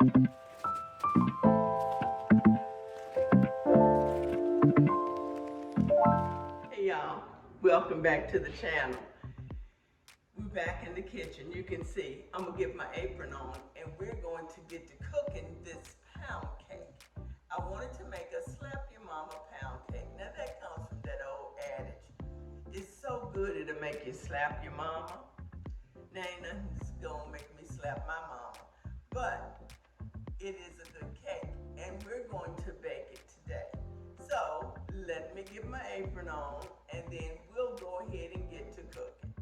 Hey y'all, welcome back to the channel. We're back in the kitchen. You can see I'm gonna get my apron on and we're going to get to cooking this pound cake. I wanted to make a slap your mama pound cake. Now that comes from that old adage. It's so good it'll make you slap your mama. Now ain't nothing's gonna make me slap my mama, but it is a good cake and we're going to bake it today. So let me get my apron on and then we'll go ahead and get to cooking.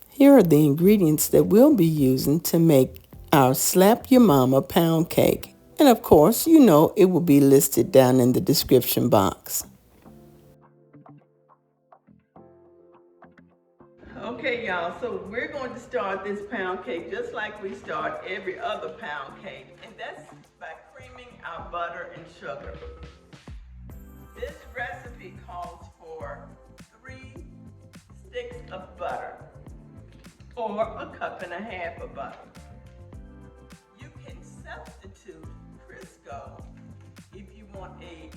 Here are the ingredients that we'll be using to make our Slap Your Mama pound cake. And of course, you know it will be listed down in the description box. Okay, y'all, so we're going to start this pound cake just like we start every other pound cake, and that's by creaming our butter and sugar. This recipe calls for 3 sticks of butter or a cup and a half of butter. You can substitute Crisco if you want a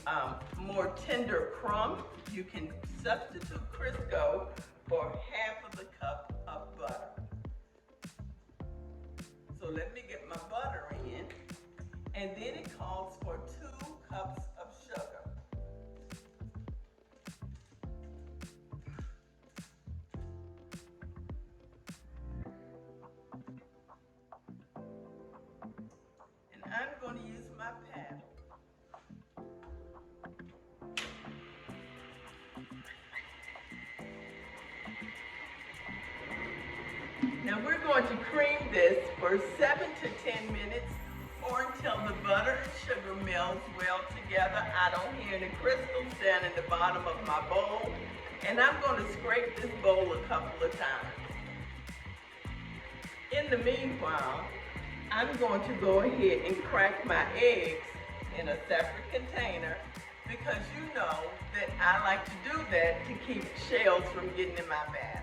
more tender crumb. You can substitute Crisco for half of the cup of butter. So let me get my butter in, and then it calls for 2 cups of sugar. And I'm going to use my paddle. Now we're going to cream this for 7 to 10 minutes or until the butter and sugar melts well together. I don't hear any crystals down in the bottom of my bowl. And I'm going to scrape this bowl a couple of times. In the meanwhile, I'm going to go ahead and crack my eggs in a separate container because you know that I like to do that to keep shells from getting in my batter.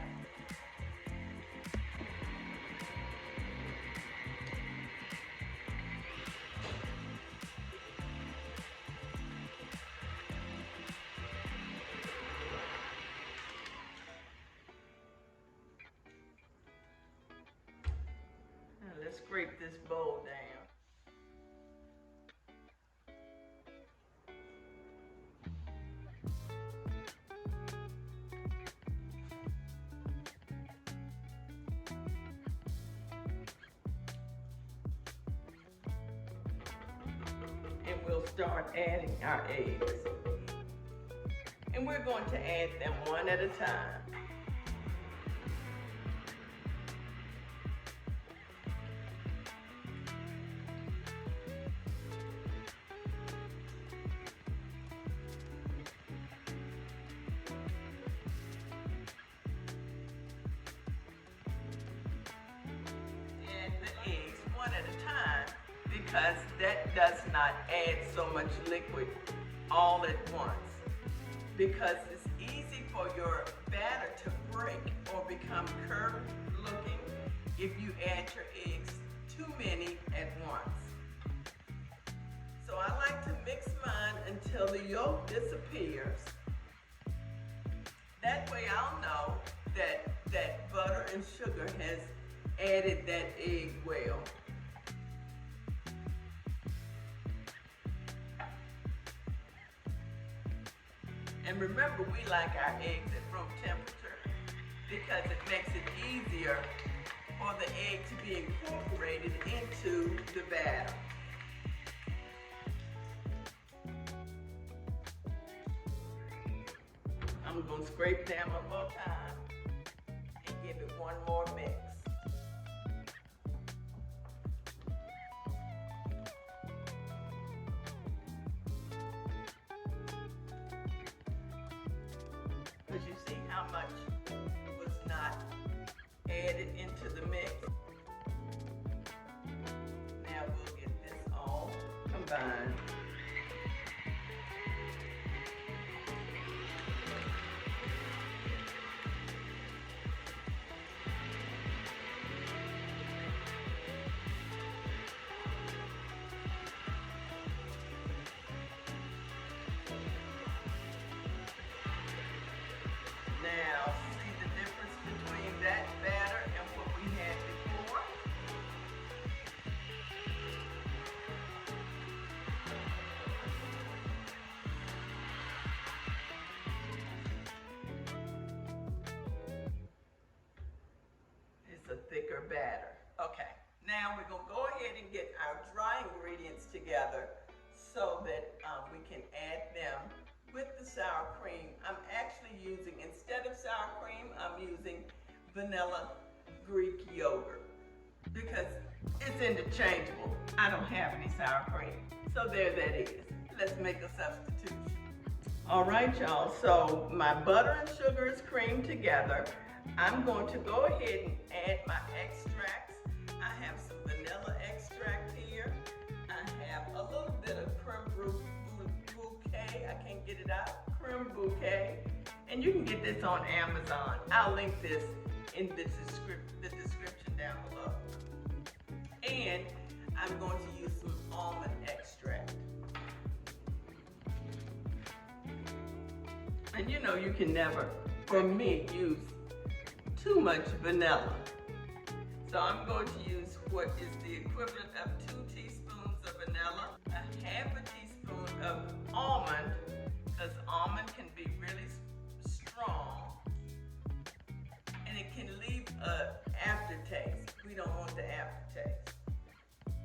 Let's scrape this bowl down. And we'll start adding our eggs. And we're going to add them one at a time. One at a time because that does not add so much liquid all at once, because it's easy for your batter to break or become curved looking if you add your eggs too many at once. So I like to mix mine until the yolk disappears. That way I'll know that butter and sugar has added that egg well. And remember, we like our eggs at room temperature because it makes it easier for the egg to be incorporated into the batter. I'm going to scrape down one more time and give it one more mix. Because you see how much was not added into the mix. Now we'll get this all combined. batter. Okay, now we're gonna go ahead and get our dry ingredients together so that we can add them with the sour cream. I'm actually using, instead of sour cream, I'm using vanilla Greek yogurt because it's interchangeable. I don't have any sour cream. So there that is. Let's make a substitution. All right, y'all, so my butter and sugar is creamed together. I'm going to go ahead and add my extracts. I have some vanilla extract here. I have a little bit of creme bouquet. I can't get it out. Creme bouquet. And you can get this on Amazon. I'll link this in the description down below. And I'm going to use some almond extract. And you know you can never, for me, use too much vanilla. So I'm going to use what is the equivalent of 2 teaspoons of vanilla, a half a teaspoon of almond, because almond can be really strong, and it can leave an aftertaste. We don't want the aftertaste.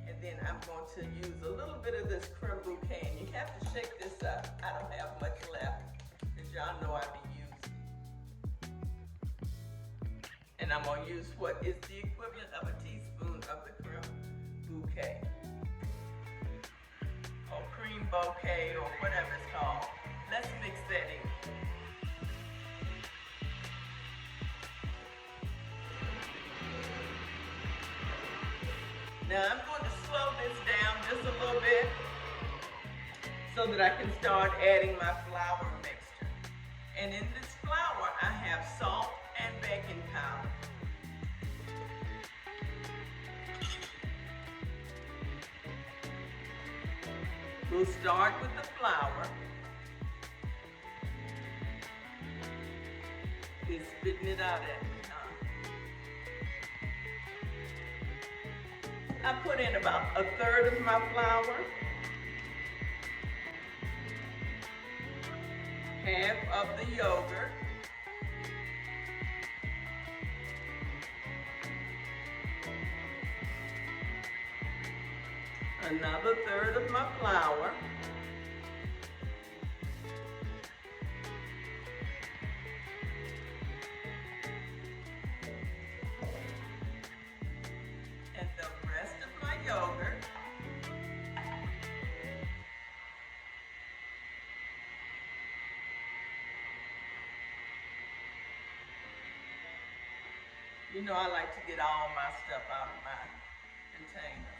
And then I'm going to use a little bit of this creme bouquet, and you have to shake this up. I don't have much left, because y'all know I be using. And I'm going to use what is the equivalent of a teaspoon of the creme bouquet. Or cream bouquet, or whatever it's called. Let's mix that in. Now I'm going to slow this down just a little bit so that I can start adding my flour mixture. And in this flour, I have salt and baking powder. We'll start with the flour. He's spitting it out at me, huh? I put in about 1/3 of my flour, half of the yogurt, another 1/3 of my flour, and the rest of my yogurt. You know I like to get all my stuff out of my containers.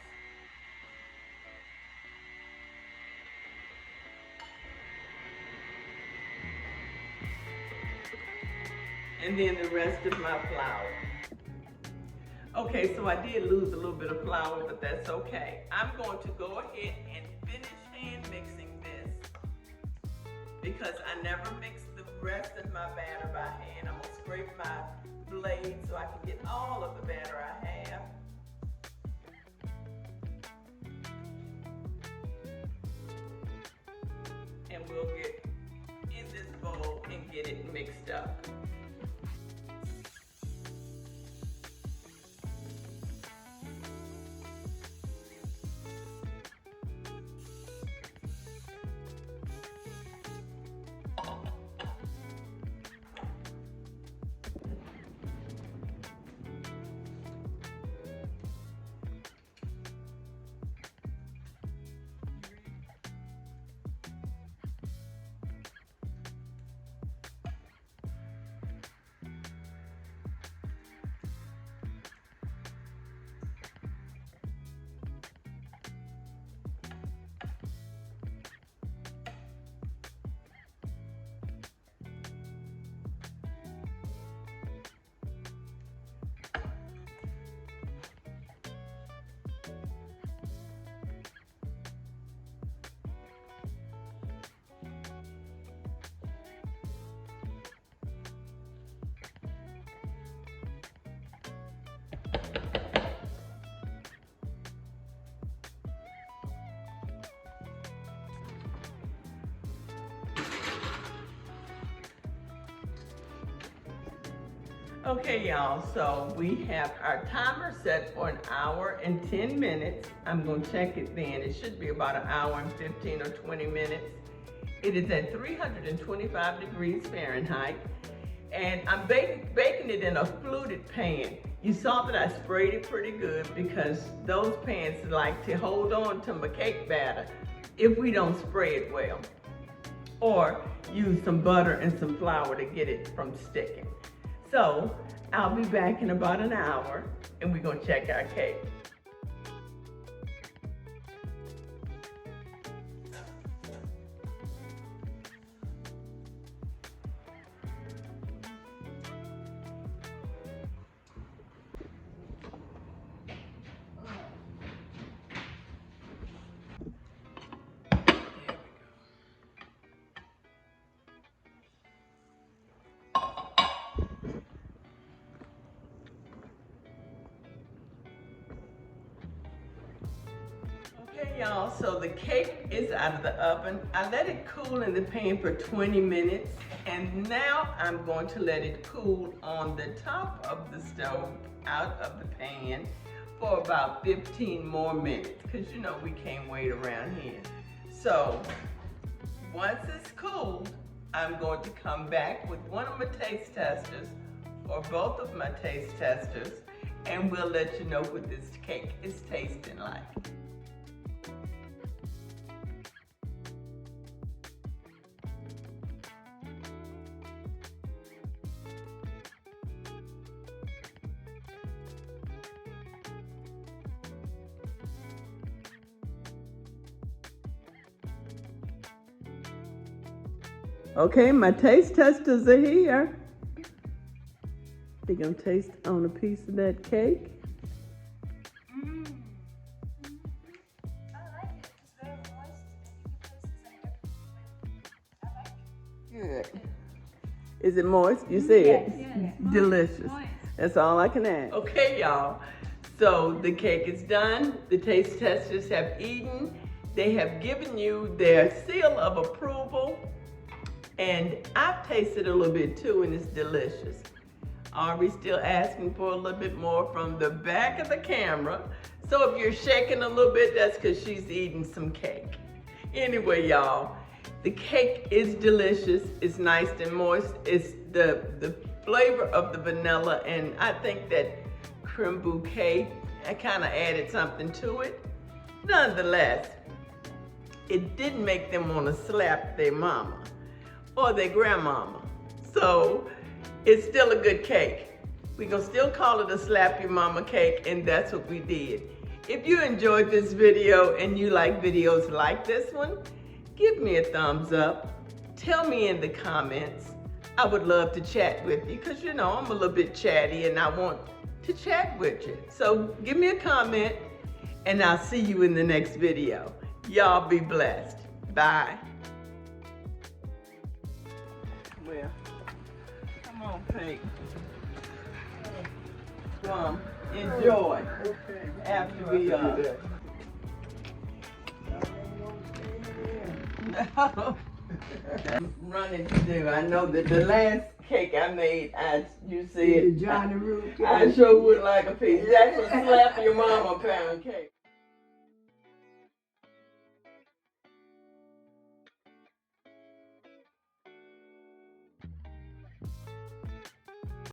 And then the rest of my flour. Okay, so I did lose a little bit of flour, but that's okay. I'm going to go ahead and finish hand mixing this because I never mix the rest of my batter by hand. I'm gonna scrape my blade so I can get all of the batter I have. And we'll get in this bowl and get it mixed up. Okay, y'all, so we have our timer set for 1 hour and 10 minutes. I'm gonna check it then. It should be about 1 hour and 15 or 20 minutes. It is at 325 degrees Fahrenheit. And I'm baking it in a fluted pan. You saw that I sprayed it pretty good because those pans like to hold on to my cake batter if we don't spray it well. Or use some butter and some flour to get it from sticking. So I'll be back in about 1 hour and we're gonna check our cake. Okay, y'all, so the cake is out of the oven. I let it cool in the pan for 20 minutes, and now I'm going to let it cool on the top of the stove, out of the pan, for about 15 more minutes, because you know we can't wait around here. So, once it's cooled, I'm going to come back with one of my taste testers, or both of my taste testers, and we'll let you know what this cake is tasting like. Okay, my taste testers are here. They're gonna taste on a piece of that cake. I like it. It's very moist. I like it. Good. Is it moist? You see it? Yes. Delicious. Moist. That's all I can add. Okay, y'all. So the cake is done. The taste testers have eaten. They have given you their seal of approval. And I've tasted a little bit too, and it's delicious. Ari's still asking for a little bit more from the back of the camera. So if you're shaking a little bit, that's because she's eating some cake. Anyway, y'all, the cake is delicious. It's nice and moist. It's the flavor of the vanilla, and I think that creme bouquet, I kind of added something to it. Nonetheless, it didn't make them want to slap their mama or their grandmama. So it's still a good cake. We're gonna still call it a slap your mama cake, and that's what we did. If you enjoyed this video and you like videos like this one, give me a thumbs up. Tell me in the comments. I would love to chat with you because you know I'm a little bit chatty and I want to chat with you. So give me a comment and I'll see you in the next video. Y'all be blessed. Bye. Well, come on, Pink. Come, enjoy. After we running to do. I know that the last cake I made, you see it. The Johnny Root cake. I sure would like a piece. That's a slap your mama pound cake.